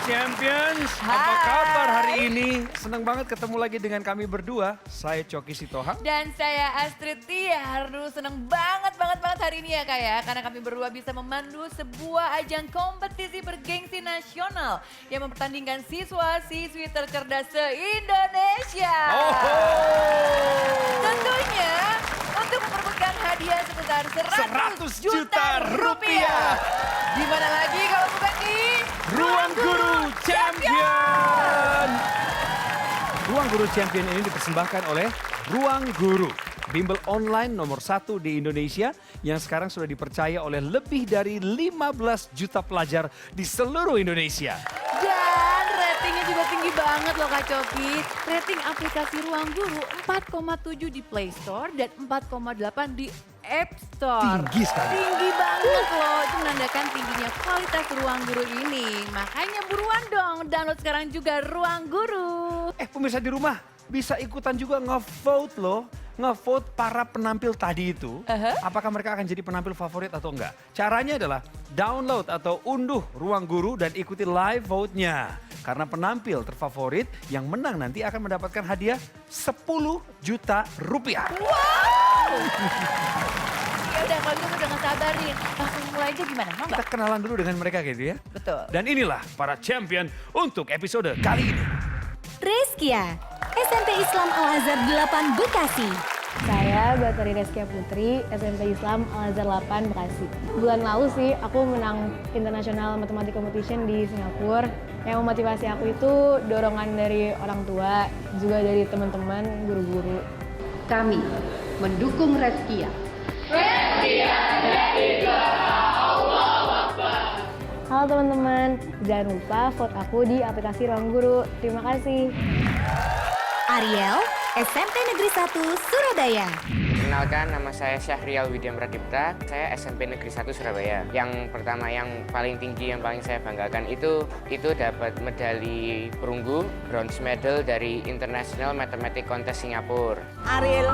Champions, apa kabar hari ini? Senang banget ketemu lagi dengan kami berdua. Saya Coki Sitohang. Dan saya Astrid Tiar. Aduh, seneng banget hari ini ya Kak ya. Karena kami berdua bisa memandu sebuah ajang kompetisi bergengsi nasional yang mempertandingkan siswa-siswi tercerdas se-Indonesia. Tentunya untuk memperebutkan hadiah sebesar 100 juta rupiah. Di mana lagi kalau bukan di Ruang Guru Champion. Ruang Guru Champion ini dipersembahkan oleh Ruang Guru, bimbel online nomor 1 di Indonesia yang sekarang sudah dipercaya oleh lebih dari 15 juta pelajar di seluruh Indonesia. Dan ratingnya juga tinggi banget loh Kak Coki. Rating aplikasi Ruang Guru 4,7 di Play Store dan 4,8 di App Store. Tinggi sekali. Tinggi banget loh. Itu menandakan tingginya kualitas Ruang Guru ini. Makanya buruan dong download sekarang juga Ruang Guru. Pemirsa di rumah bisa ikutan juga nge-vote loh. Nge-vote para penampil tadi itu. Apakah mereka akan jadi penampil favorit atau enggak? Caranya adalah download atau unduh Ruang Guru dan ikuti live vote-nya. Karena penampil terfavorit yang menang nanti akan mendapatkan hadiah 10 juta rupiah. Wow! Ya udah kalau gitu udah gak sabar nih. Langsung mulai aja gimana? Mau Kita nggak? kenalan dulu dengan mereka gitu ya. Betul. Dan inilah para champion untuk episode kali ini. Rezkia, SMP Islam Al-Azhar 8 Bekasi. Saya Batari Rezkia Putri, SMP Islam Al-Azhar 8 Bekasi. Bulan lalu sih aku menang International Mathematics Competition di Singapura. Yang memotivasi aku itu dorongan dari orang tua, juga dari teman-teman, guru-guru. Kami mendukung Rezkia. Halo teman-teman, jangan lupa vote aku di aplikasi Ruang Guru. Terima kasih. Ariel, SMP Negeri 1 Surabaya. Kenalkan, nama saya Syahrial Widya Pradipta, saya SMP Negeri 1 Surabaya. Yang pertama, yang paling tinggi, yang paling saya banggakan itu dapat medali perunggu, bronze medal dari International Mathematics Contest Singapura. Ariel,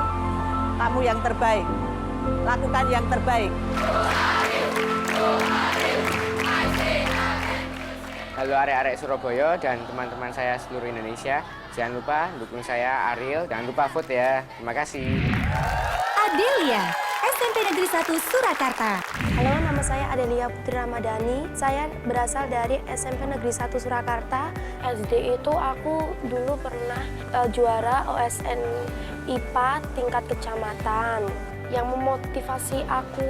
kamu yang terbaik. Lakukan yang terbaik. Halo arek-arek Surabaya dan teman-teman saya seluruh Indonesia. Jangan lupa dukung saya Ariel, jangan lupa vote ya. Terima kasih. Adelia, SMP Negeri 1 Surakarta. Halo, nama saya Adelia Putri Ramadhani. Saya berasal dari SMP Negeri 1 Surakarta. SD itu aku dulu pernah juara OSN IPA tingkat kecamatan. Yang memotivasi aku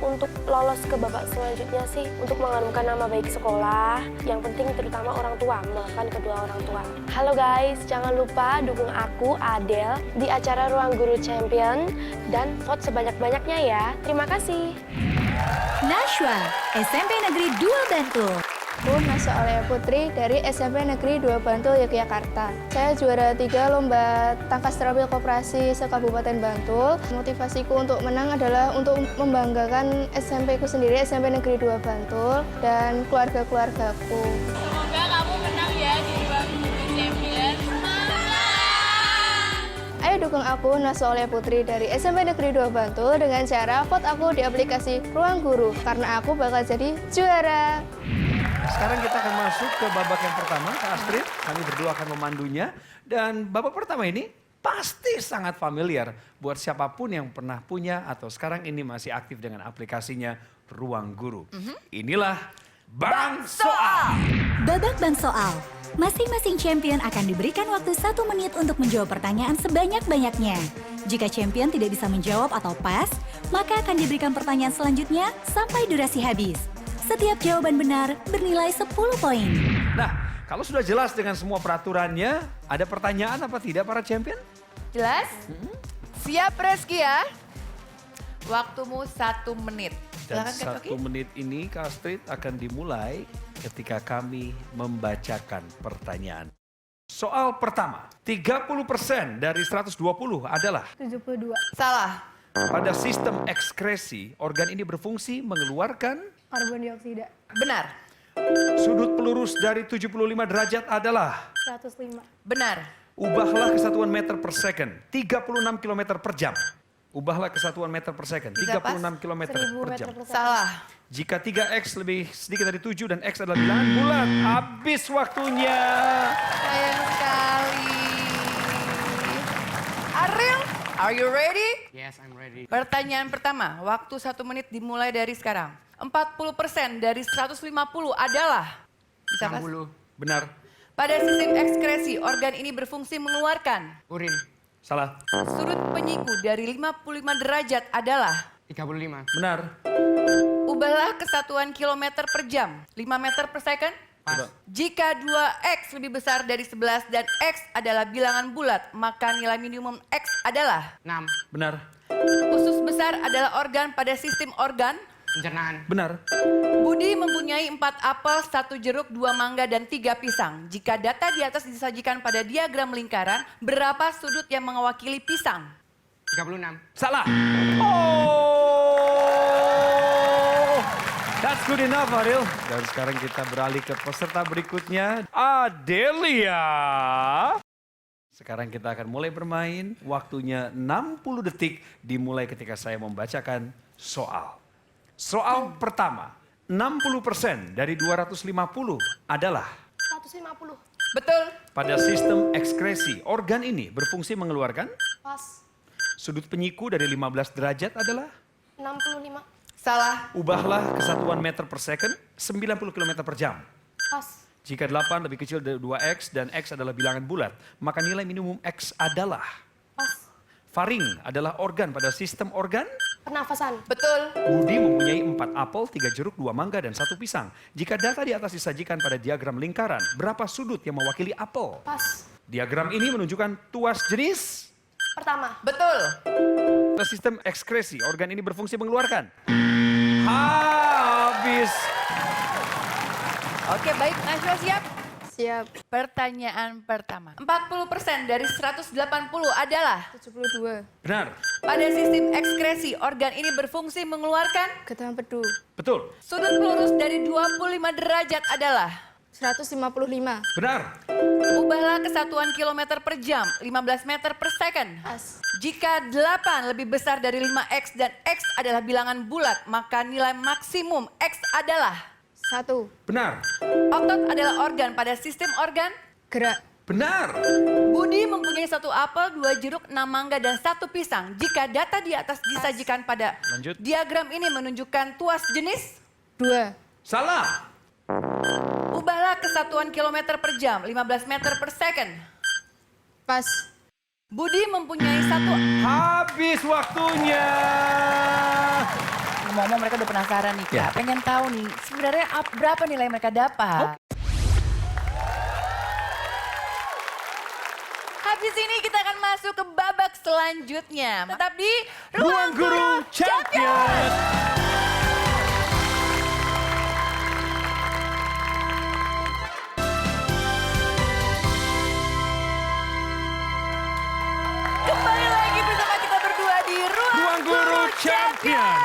untuk lolos ke babak selanjutnya sih untuk mengharumkan nama baik sekolah. Yang penting terutama orang tua, memaafkan kedua orang tua. Halo guys, jangan lupa dukung aku, Adel, di acara Ruang Guru Champion dan vote sebanyak-banyaknya ya. Terima kasih. Nashwa, SMP Negeri 2 Bantul. Aku Nasya Aulia Putri dari SMP Negeri 2 Bantul, Yogyakarta. Saya juara 3 lomba tangkas terampil koperasi se-Kabupaten Bantul. Motivasiku untuk menang adalah untuk membanggakan SMP ku sendiri, SMP Negeri 2 Bantul, dan keluarga-keluargaku. Semoga kamu menang ya di Ruang Guru Champion. Ayo dukung aku, Nasya Aulia Putri dari SMP Negeri 2 Bantul dengan cara vote aku di aplikasi Ruang Guru, karena aku bakal jadi juara. Sekarang kita akan masuk ke babak yang pertama, Kak Astrid. Kami berdua akan memandunya. Dan babak pertama ini pasti sangat familiar buat siapapun yang pernah punya atau sekarang ini masih aktif dengan aplikasinya Ruang Guru. Inilah Bang Soal. Babak Bang Soal. Masing-masing champion akan diberikan waktu 1 menit untuk menjawab pertanyaan sebanyak-banyaknya. Jika champion tidak bisa menjawab atau pas, maka akan diberikan pertanyaan selanjutnya sampai durasi habis. Setiap jawaban benar bernilai 10 poin. Nah, kalau sudah jelas dengan semua peraturannya, ada pertanyaan apa tidak para champion? Jelas? Siap Rezkia? Waktumu 1 menit. Dan Silakan, Kak Coki. 1 menit ini Kak Astrid akan dimulai ketika kami membacakan pertanyaan. Soal pertama, 30% dari 120 adalah 72. Salah. pada sistem ekskresi, organ ini berfungsi mengeluarkan Karbon dioksida. Benar. sudut pelurus dari 75 derajat adalah 105. Benar. ubahlah kesatuan meter per second, 36 km per jam. Ubahlah kesatuan meter per second, Bisa pas? 36 km 1000 per meter jam. per second. Salah. Jika 3X lebih sedikit dari 7 dan X adalah bilangan bulat, habis waktunya. Sayang sekali. Ariel, are you ready? Yes, I'm ready. Pertanyaan pertama, waktu 1 menit dimulai dari sekarang. 40% dari 150 adalah? Bisa Kas? 60. Benar. Pada sistem ekskresi, organ ini berfungsi mengeluarkan. Urin. Salah. Sudut penyiku dari 55 derajat adalah? 35. Benar. Ubahlah kesatuan kilometer per jam, 5 meter per second. Pas. Jika 2X lebih besar dari 11 dan X adalah bilangan bulat, maka nilai minimum X adalah? 6. Benar. Usus besar adalah organ pada sistem organ. Pencernaan. Benar. Budi mempunyai 4 apel, 1 jeruk, 2 mangga, dan 3 pisang. Jika data di atas disajikan pada diagram lingkaran, berapa sudut yang mewakili pisang? 36. Salah. Oh, that's good enough, Ariel. Dan sekarang kita beralih ke peserta berikutnya, Adelia. Sekarang kita akan mulai bermain. Waktunya 60 detik dimulai ketika saya membacakan soal. Soal pertama, 60% dari 250 adalah? 150. Betul. Pada sistem ekskresi, organ ini berfungsi mengeluarkan? Pas. Sudut penyiku dari 15 derajat adalah? 65. Salah. Ubahlah kesatuan meter per second, 90 km per jam. Pas. Jika 8 lebih kecil dari 2X dan X adalah bilangan bulat, maka nilai minimum X adalah? Pas. Faring adalah organ pada sistem organ? Pernafasan. Betul. Budi mempunyai 4 apel, 3 jeruk, 2 mangga, dan 1 pisang. Jika data di atas disajikan pada diagram lingkaran, berapa sudut yang mewakili apel? Pas. Diagram ini menunjukkan tuas jenis? Pertama. Betul. Pada sistem ekskresi, organ ini berfungsi mengeluarkan? Habis. Oke, baik. Najwa siap? Siap. Pertanyaan pertama. 40% dari 180 adalah? 72. Benar. Pada sistem ekskresi, organ ini berfungsi mengeluarkan? Getah empedu. Betul. Sudut lurus dari 25 derajat adalah? 155. Benar. Ubahlah kesatuan kilometer per jam, 15 meter per second. Pas. Jika 8 lebih besar dari 5X dan X adalah bilangan bulat, maka nilai maksimum X adalah? 1. Benar. Otot adalah organ pada sistem organ. Gerak. Benar. Budi mempunyai 1 apel, 2 jeruk, 6 mangga, dan 1 pisang. Jika data di atas disajikan pada Lanjut. diagram ini menunjukkan tuas jenis? 2. Salah. Ubahlah kesatuan kilometer per jam, 15 meter per second. Pas. Budi mempunyai 1... Habis waktunya. Ngomong-ngomong mereka udah penasaran nih Kak, Ya. pengen tahu nih sebenarnya berapa nilai mereka dapat. Habis ini kita akan masuk ke babak selanjutnya. Tetap di Ruang Guru Champion. Kembali lagi bersama kita berdua di Ruang Guru Champion.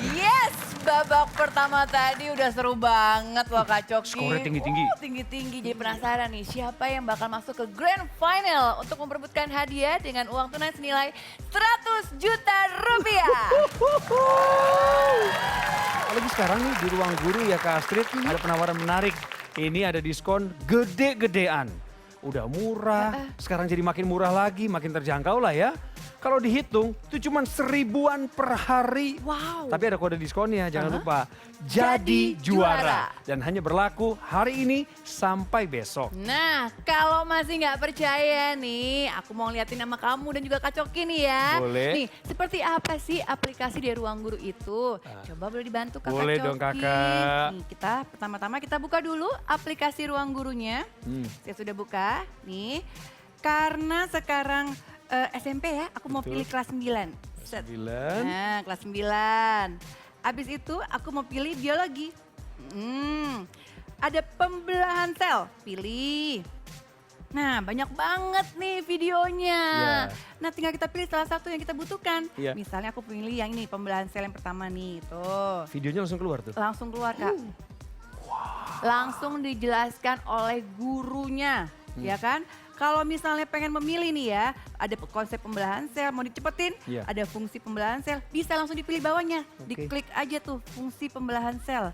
Yes, babak pertama tadi udah seru banget loh Kak Coki. Skornya tinggi-tinggi. Tinggi-tinggi, jadi penasaran nih siapa yang bakal masuk ke Grand Final untuk memperebutkan hadiah dengan uang tunai senilai 100 juta rupiah. Apalagi sekarang nih di Ruang Guru ya Kak Astrid, ada penawaran menarik. Ini ada diskon gede-gedean. Udah murah, sekarang jadi makin murah lagi, makin terjangkau lah ya. Kalau dihitung itu cuma 1000-an per hari. Wow. Tapi ada kode diskonnya, jangan lupa. Jadi juara. Dan hanya berlaku hari ini sampai besok. Nah, kalau masih nggak percaya nih, aku mau liatin nama kamu dan juga Kak Coki nih ya. Boleh. Nih, seperti apa sih aplikasi dari Ruang Guru itu? Coba boleh dibantu Kakak Boleh Coki. dong, Kakak. Nih, kita pertama-tama kita buka dulu aplikasi Ruang Gurunya. Saya sudah buka, nih. Karena sekarang SMP ya, aku mau pilih kelas 9. Set. 9. Nah, kelas 9. Abis itu aku mau pilih biologi. Ada pembelahan sel, pilih. Nah, banyak banget nih videonya. Iya. Nah, tinggal kita pilih salah satu yang kita butuhkan. Iya. Misalnya aku pilih yang ini, pembelahan sel yang pertama nih. Tuh, Videonya langsung keluar tuh. langsung keluar Kak. Langsung dijelaskan oleh gurunya, ya kan? kalau misalnya pengen memilih nih ya, ada konsep pembelahan sel, mau dicepetin, Iya. ada fungsi pembelahan sel, bisa langsung dipilih bawahnya. Oke. Diklik aja tuh fungsi pembelahan sel.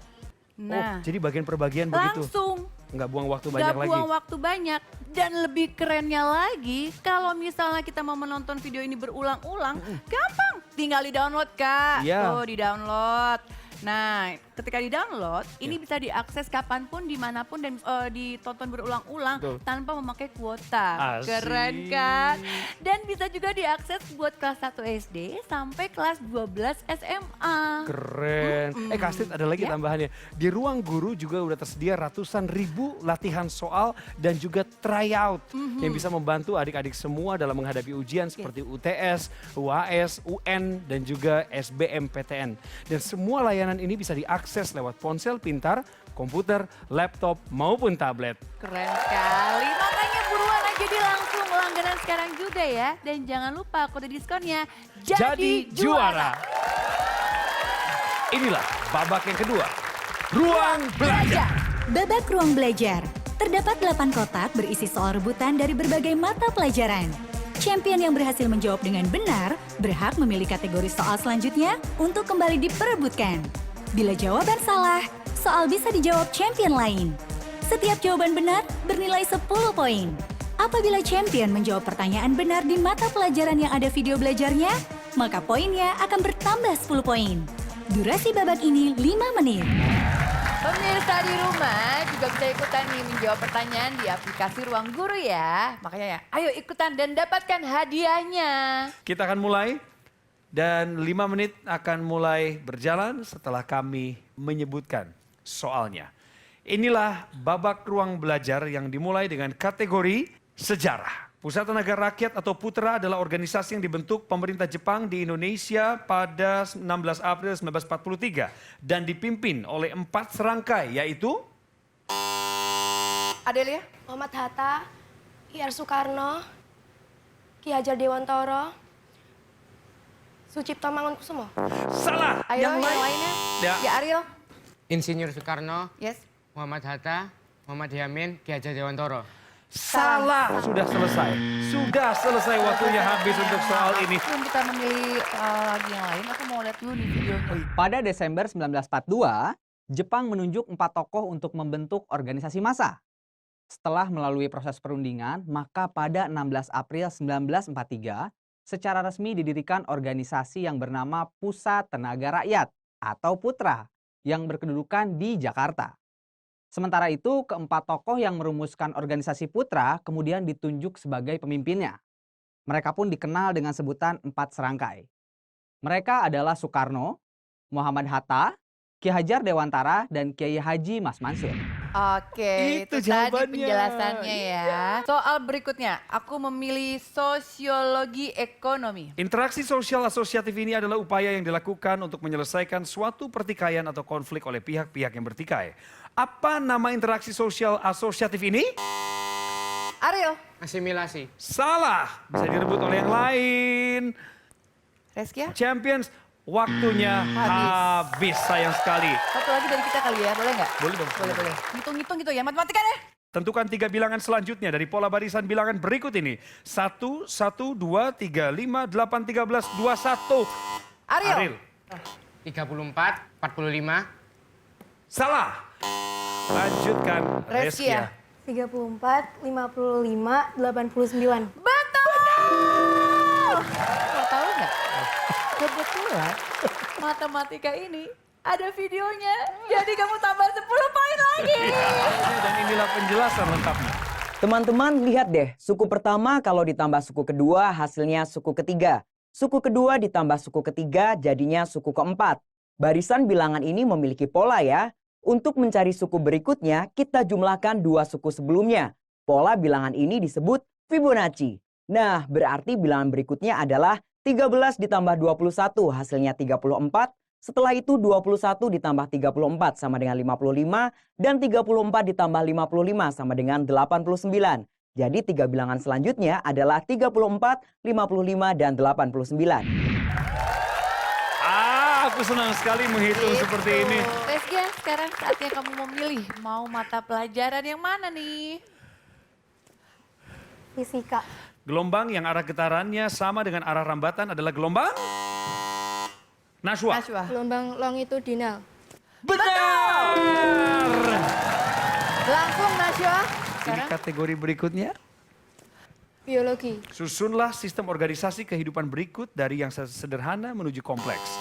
Nah, Jadi bagian per bagian begitu. langsung. Nggak buang waktu Gak banyak lagi. buang waktu banyak. Dan lebih kerennya lagi, kalau misalnya kita mau menonton video ini berulang-ulang, gampang. Tinggal di-download, Kak. Iya. Tuh, di-download. Nah, ketika di-download, ini bisa diakses kapanpun, dimanapun, dan ditonton berulang-ulang Betul. tanpa memakai kuota. Asik. Keren kan? Dan bisa juga diakses buat kelas 1 SD sampai kelas 12 SMA. Keren. Kastit ada lagi Ya. tambahannya. Di ruang guru juga udah tersedia ratusan ribu latihan soal dan juga tryout yang bisa membantu adik-adik semua dalam menghadapi ujian seperti UTS, UAS, UN, dan juga SBMPTN. Dan semua layanan ini bisa diakses lewat ponsel pintar, komputer, laptop, maupun tablet. Keren sekali, makanya buruan aja di langsung langganan sekarang juga ya. Dan jangan lupa kode diskonnya Jadi juara. Inilah babak yang kedua. Ruang belajar. Babak ruang belajar. Terdapat 8 kotak berisi soal rebutan dari berbagai mata pelajaran. Champion yang berhasil menjawab dengan benar berhak memilih kategori soal selanjutnya untuk kembali diperebutkan. Bila jawaban salah, soal bisa dijawab champion lain. Setiap jawaban benar bernilai 10 poin. Apabila champion menjawab pertanyaan benar di mata pelajaran yang ada video belajarnya, maka poinnya akan bertambah 10 poin. Durasi babak ini 5 menit. Pemirsa di rumah juga bisa ikutan nih menjawab pertanyaan di aplikasi Ruang Guru ya. Makanya ya, ayo ikutan dan dapatkan hadiahnya. Kita akan mulai dan 5 menit akan mulai berjalan setelah kami menyebutkan soalnya. Inilah babak ruang belajar yang dimulai dengan kategori sejarah. Pusat Tenaga Rakyat atau Putra adalah organisasi yang dibentuk pemerintah Jepang di Indonesia pada 16 April 1943 dan dipimpin oleh 4 serangkai yaitu Adelia? Muhammad Hatta, I.R. Soekarno, Ki Hajar Dewantara, Sucipto Mangunkusumo. salah. Ayo yang lainnya. Ya. Ya Ariel? Insinyur Soekarno, Yes. Muhammad Hatta, Muhammad Yamin, Ki Hajar Dewantara. Salah. Sudah selesai. Sudah selesai waktunya habis untuk soal ini. Sebelum kita memilih lagi yang lain, aku mau lihat dulu nih videonya. Pada Desember 1942, Jepang menunjuk 4 tokoh untuk membentuk organisasi massa. Setelah melalui proses perundingan, maka pada 16 April 1943, secara resmi didirikan organisasi yang bernama Pusat Tenaga Rakyat atau Putra yang berkedudukan di Jakarta. Sementara itu, keempat tokoh yang merumuskan organisasi Putra kemudian ditunjuk sebagai pemimpinnya. Mereka pun dikenal dengan sebutan 4 serangkai. Mereka adalah Soekarno, Muhammad Hatta, Ki Hajar Dewantara, dan Kiai Haji Mas Mansur. Oke, Itu itu tadi jawabannya. penjelasannya ya. Soal berikutnya, aku memilih sosiologi ekonomi. Interaksi sosial asosiatif ini adalah upaya yang dilakukan untuk menyelesaikan suatu pertikaian atau konflik oleh pihak-pihak yang bertikai. Apa nama interaksi sosial asosiatif ini? Ariel? Asimilasi. Salah. Bisa direbut oleh yang lain. Reskia? Champions, waktunya habis. Sayang sekali. Satu lagi dari kita kali ya, boleh nggak? Boleh dong. Boleh. Hitung-hitung gitu ya, matematika deh. Tentukan 3 bilangan selanjutnya dari pola barisan bilangan berikut ini. 1, 1, 2, 3, 5, 8, 13, 21. Ariel? 34, 45. Salah. Lanjutkan. Reskia. 34, 55, 89. Betul! Mau tahu nggak? Kebetulan matematika ini ada videonya. Jadi kamu tambah 10 poin lagi. Dan inilah penjelasan lengkapnya. Teman-teman lihat deh, suku pertama kalau ditambah suku kedua hasilnya suku ketiga. Suku kedua ditambah suku ketiga jadinya suku keempat. Barisan bilangan ini memiliki pola ya. Untuk mencari suku berikutnya, kita jumlahkan 2 suku sebelumnya. Pola bilangan ini disebut Fibonacci. Nah, berarti bilangan berikutnya adalah 13 ditambah 21 hasilnya 34. Setelah itu 21 ditambah 34 sama dengan 55. Dan 34 ditambah 55 sama dengan 89. Jadi 3 bilangan selanjutnya adalah 34, 55, dan 89. Aku senang sekali menghitung seperti ini. Reskia, sekarang saatnya kamu memilih mau mata pelajaran yang mana nih? Fisika. Gelombang yang arah getarannya sama dengan arah rambatan adalah gelombang? Nashwa. Gelombang longitudinal. Benar! Langsung Nashwa. Ini Sekarang kategori berikutnya. Biologi. Susunlah sistem organisasi kehidupan berikut dari yang sederhana menuju kompleks.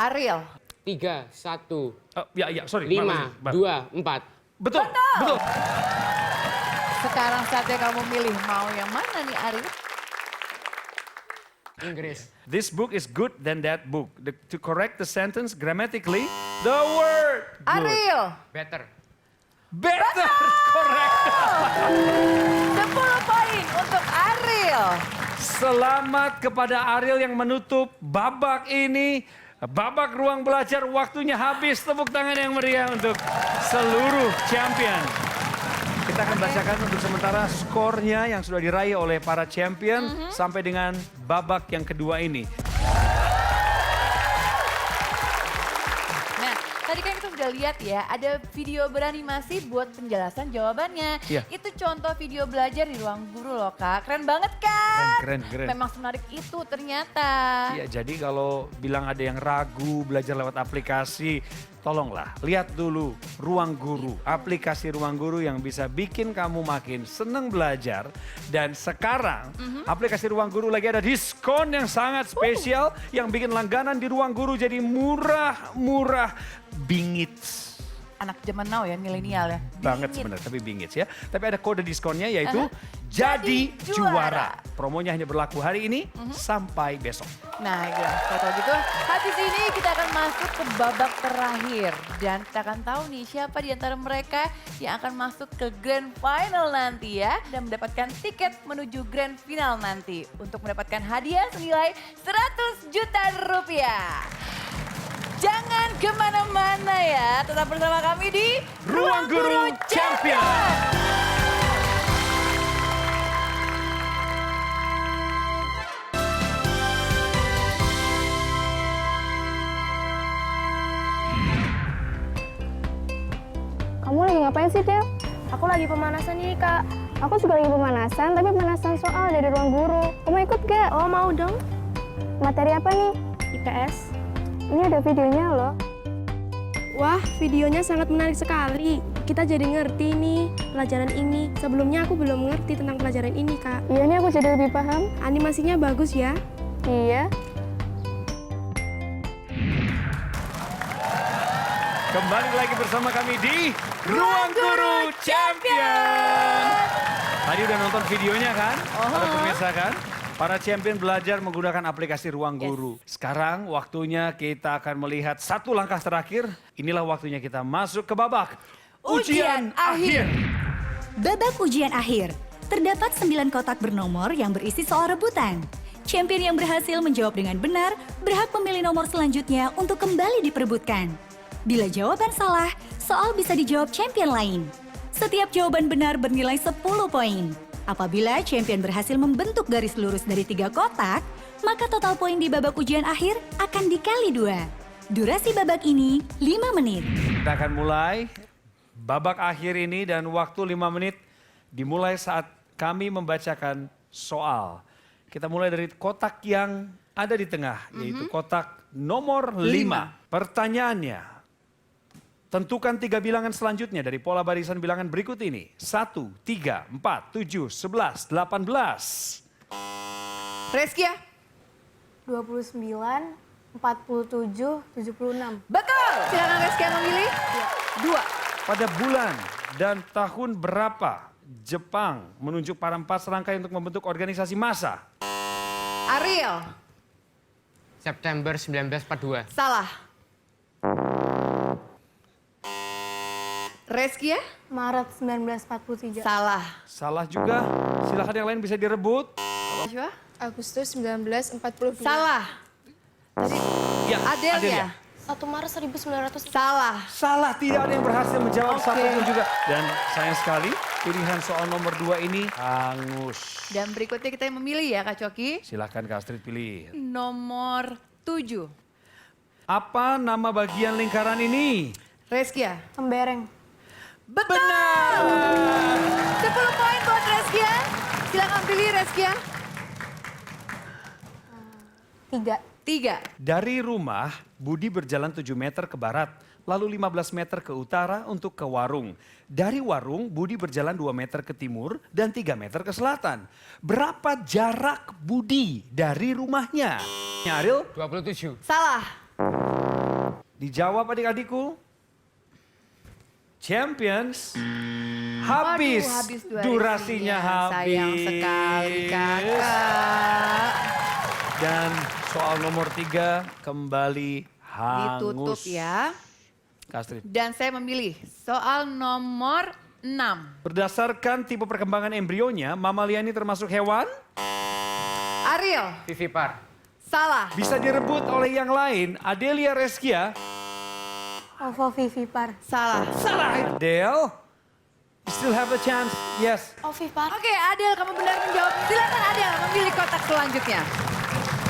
Ariel. 3, 1, Sorry. 5, 2, 4. Betul, betul. Sekarang saatnya kamu milih mau yang mana nih Ariel? Inggris. This book is good than that book. To correct the sentence grammatically, the word good. Ariel. Better. Better, correct. 10 poin untuk Ariel. Selamat kepada Ariel yang menutup babak ini. Babak ruang belajar waktunya habis. Tepuk tangan yang meriah untuk seluruh champion. Kita akan bacakan untuk sementara skornya yang sudah diraih oleh para champion sampai dengan babak yang kedua ini. Nah, tadi kan kita sudah lihat ya, ada video beranimasi buat penjelasan jawabannya. Iya. Itu contoh video belajar di ruang guru loh Kak. Keren banget kan? Keren. Memang semenarik itu ternyata. Iya, jadi kalau bilang ada yang ragu belajar lewat aplikasi, tolonglah lihat dulu Ruang Guru, aplikasi Ruang Guru yang bisa bikin kamu makin seneng belajar. Dan sekarang aplikasi Ruang Guru lagi ada diskon yang sangat spesial yang bikin langganan di Ruang Guru jadi murah bingit. Anak zaman now ya, milenial ya. Banget Bingit. sebenarnya, tapi bingit ya. Tapi ada kode diskonnya yaitu Jadi Juara. Promonya hanya berlaku hari ini sampai besok. Nah, kalau gitu habis ini kita akan masuk ke babak terakhir. Dan kita akan tahu nih siapa di antara mereka yang akan masuk ke grand final nanti ya. Dan mendapatkan tiket menuju grand final nanti. Untuk mendapatkan hadiah senilai 100 juta rupiah. Jangan kemana-mana ya, tetap bersama kami di Ruang Guru Champion. Kamu lagi ngapain sih, Del? Aku lagi pemanasan nih, Kak. Aku juga lagi pemanasan, tapi pemanasan soal dari ruang guru. Kamu ikut gak? Oh, mau dong. Materi apa nih? IPS. Ini ada videonya loh. Wah, videonya sangat menarik sekali. Kita jadi ngerti nih pelajaran ini. Sebelumnya aku belum ngerti tentang pelajaran ini, Kak. Iya nih aku jadi lebih paham. Animasinya bagus ya. Iya. Kembali lagi bersama kami di Ruang Guru Champion. Tadi udah nonton videonya kan? Para pemirsa kan? Para champion belajar menggunakan aplikasi Ruang Guru. Sekarang waktunya kita akan melihat satu langkah terakhir. Inilah waktunya kita masuk ke babak ujian akhir. Babak ujian akhir. Terdapat 9 kotak bernomor yang berisi soal rebutan. Champion yang berhasil menjawab dengan benar berhak memilih nomor selanjutnya untuk kembali diperebutkan. Bila jawaban salah, soal bisa dijawab champion lain. Setiap jawaban benar bernilai 10 poin. Apabila champion berhasil membentuk garis lurus dari 3 kotak, maka total poin di babak ujian akhir akan dikali 2. Durasi babak ini 5 menit. Kita akan mulai babak akhir ini dan waktu 5 menit dimulai saat kami membacakan soal. Kita mulai dari kotak yang ada di tengah, yaitu kotak nomor 5. Pertanyaannya, tentukan 3 bilangan selanjutnya dari pola barisan bilangan berikut ini. 1, 3, 4, 7, 11, 18. Reskia. 29, 47, 76. Betul. Silakan Reskia memilih. 2. Pada bulan dan tahun berapa Jepang menunjuk para 4 serangkai untuk membentuk organisasi massa? Ariel. September 1942. Salah. Reskia. Maret 1943. Salah. Salah juga. Silakan yang lain bisa direbut. Nashwa. Agustus 1942. Salah. Ya, Adelia. 1 Maret 1900. Salah. Salah, tidak ada yang berhasil menjawab Oke. satu pun juga. Dan sayang sekali pilihan soal nomor 2 ini hangus. Dan berikutnya kita yang memilih ya Kak Coki. Silakan Kak Astrid pilih. Nomor 7. Apa nama bagian lingkaran ini? Reskia. Tembereng. Betul. 10 poin buat Reskia. pilih Reskia? 3. Dari rumah, Budi berjalan 7 meter ke barat, lalu 15 meter ke utara untuk ke warung. Dari warung, Budi berjalan 2 meter ke timur dan 3 meter ke selatan. Berapa jarak Budi dari rumahnya? Ariel? 27. Salah. Dijawab adik-adikku. Champions. Habis. Waduh, habis Durasinya habis. Sayang sekali kakak. Dan soal nomor 3 kembali hangus. Ditutup ya. Kak Astrid. Dan saya memilih soal nomor 6. Berdasarkan tipe perkembangan embrionya, mamalia ini termasuk hewan? Ariel. Vivipar. Salah. Bisa direbut oleh yang lain. Adelia Reskia. Ovovivipar. Salah. Salah. Adele. You still have a chance. Yes. Ovipar. Oke, Adel, kamu benar menjawab. Silakan Adel memilih kotak selanjutnya.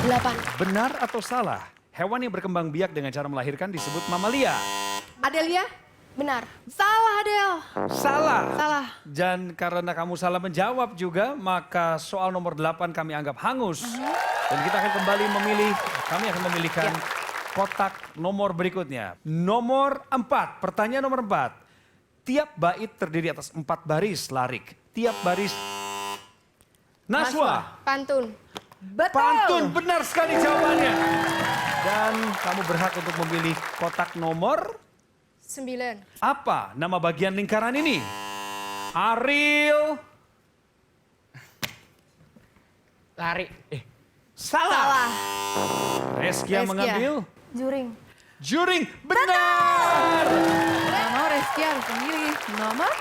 8. Benar atau salah? Hewan yang berkembang biak dengan cara melahirkan disebut mamalia. Adelia? Benar. Salah, Adel. Salah. Salah. Dan karena kamu salah menjawab juga, maka soal nomor 8 kami anggap hangus. Dan kita akan kembali memilih, kami akan memilihkan kotak nomor berikutnya. Nomor 4, pertanyaan nomor 4. Tiap bait terdiri atas 4 baris larik. Tiap baris... Naswa. Pantun. Betul. Pantun, benar sekali jawabannya. Dan kamu berhak untuk memilih kotak nomor... 9. Apa nama bagian lingkaran ini? Ariel. Lari. Salah. Reskia mengambil. Juring. Juring, benar. Nomor Reskia harus memilih nomor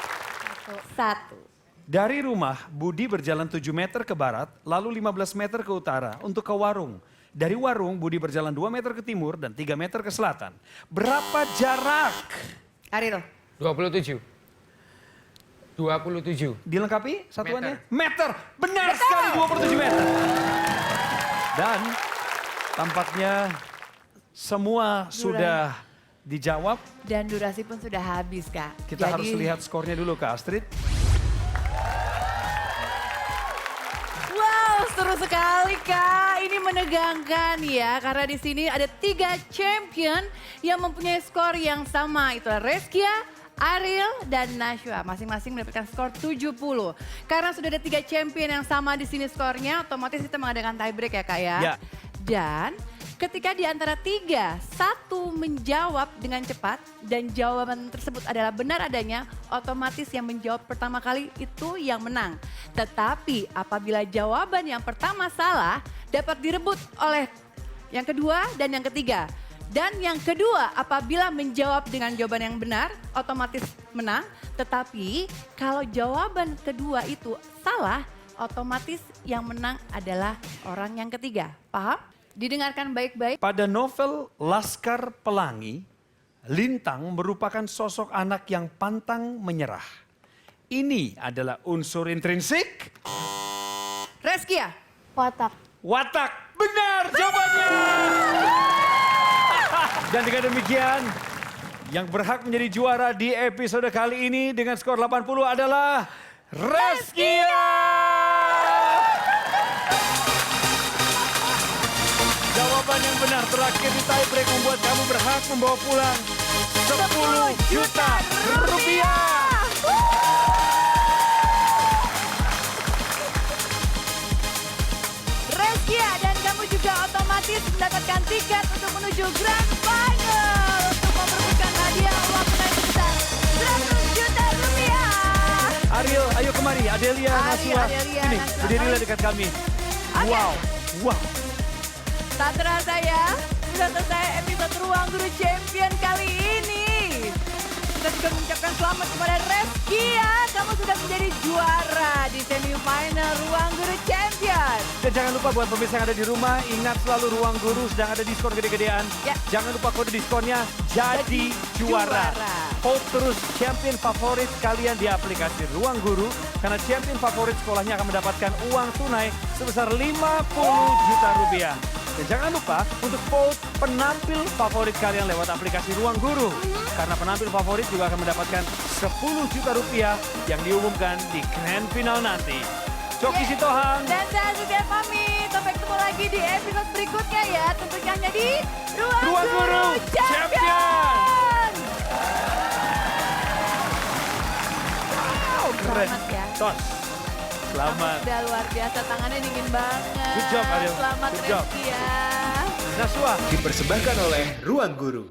1. Dari rumah, Budi berjalan 7 meter ke barat, lalu 15 meter ke utara untuk ke warung. Dari warung, Budi berjalan 2 meter ke timur dan 3 meter ke selatan. Berapa jarak? Ariel. 27. 27. Dilengkapi satuannya? Meter. Benar sekali 27 meter. Dan tampaknya semua sudah dijawab. Dan durasi pun sudah habis, Kak. Kita harus lihat skornya dulu, Kak Astrid. Wow, seru sekali, Kak. Ini menegangkan ya, karena di sini ada 3 champion yang mempunyai skor yang sama. Itulah Reskia, Ariel, dan Nashwa. Masing-masing mendapatkan skor 70. Karena sudah ada 3 champion yang sama di sini skornya, otomatis kita mengadakan tie break ya, Kak ya. Ya. Dan ketika di antara 3, 1 menjawab dengan cepat dan jawaban tersebut adalah benar adanya, otomatis yang menjawab pertama kali itu yang menang. Tetapi apabila jawaban yang pertama salah, dapat direbut oleh yang kedua dan yang ketiga. Dan yang kedua, apabila menjawab dengan jawaban yang benar, otomatis menang. Tetapi kalau jawaban kedua itu salah, otomatis yang menang adalah orang yang ketiga. Paham? Didengarkan baik-baik. Pada novel Laskar Pelangi, Lintang merupakan sosok anak yang pantang menyerah. Ini adalah unsur intrinsik. Reskia. Watak. Watak. Benar jawabannya. Dan dengan demikian, yang berhak menjadi juara di episode kali ini dengan skor 80 adalah Reskia. Jawaban yang benar terakhir di tie break membuat kamu berhak membawa pulang 10 juta rupiah. Reskia, dan kamu juga otomatis mendapatkan tiket untuk menuju Grand Final untuk memperebutkan hadiah uang tunai sebesar 100 juta rupiah. Ariel, ayo kemari. Adelia, Nashwa. Adelia, Ini, Nashwa. berdirilah dekat kami. Oke. Wow. Tak terasa ya, sudah selesai episode Ruang Guru Champion kali ini. Kita juga mengucapkan selamat kepada Reskia. Kamu sudah menjadi juara di semifinal Ruang Guru Champion. Dan jangan lupa buat pemirsa yang ada di rumah, ingat selalu Ruang Guru sedang ada diskon gede-gedean. Ya. Jangan lupa kode diskonnya jadi juara. Vote terus champion favorit kalian di aplikasi Ruang Guru. Karena champion favorit sekolahnya akan mendapatkan uang tunai sebesar 50 juta rupiah. Dan jangan lupa untuk vote penampil favorit kalian lewat aplikasi Ruang Guru. Karena penampil favorit juga akan mendapatkan 10 juta rupiah yang diumumkan di Grand Final nanti. Coki Sitohang. Dan saya Sutia pamit. Sampai ketemu lagi di episode berikutnya ya. Tentunya hanya di Ruang Guru Champion. Wow, Keren. selamat ya. Tos. Selamat. Udah luar biasa, tangannya dingin banget. Good job, Ariel. Selamat Good job. Reski ya. Naswa. Dipersembahkan oleh Ruang Guru.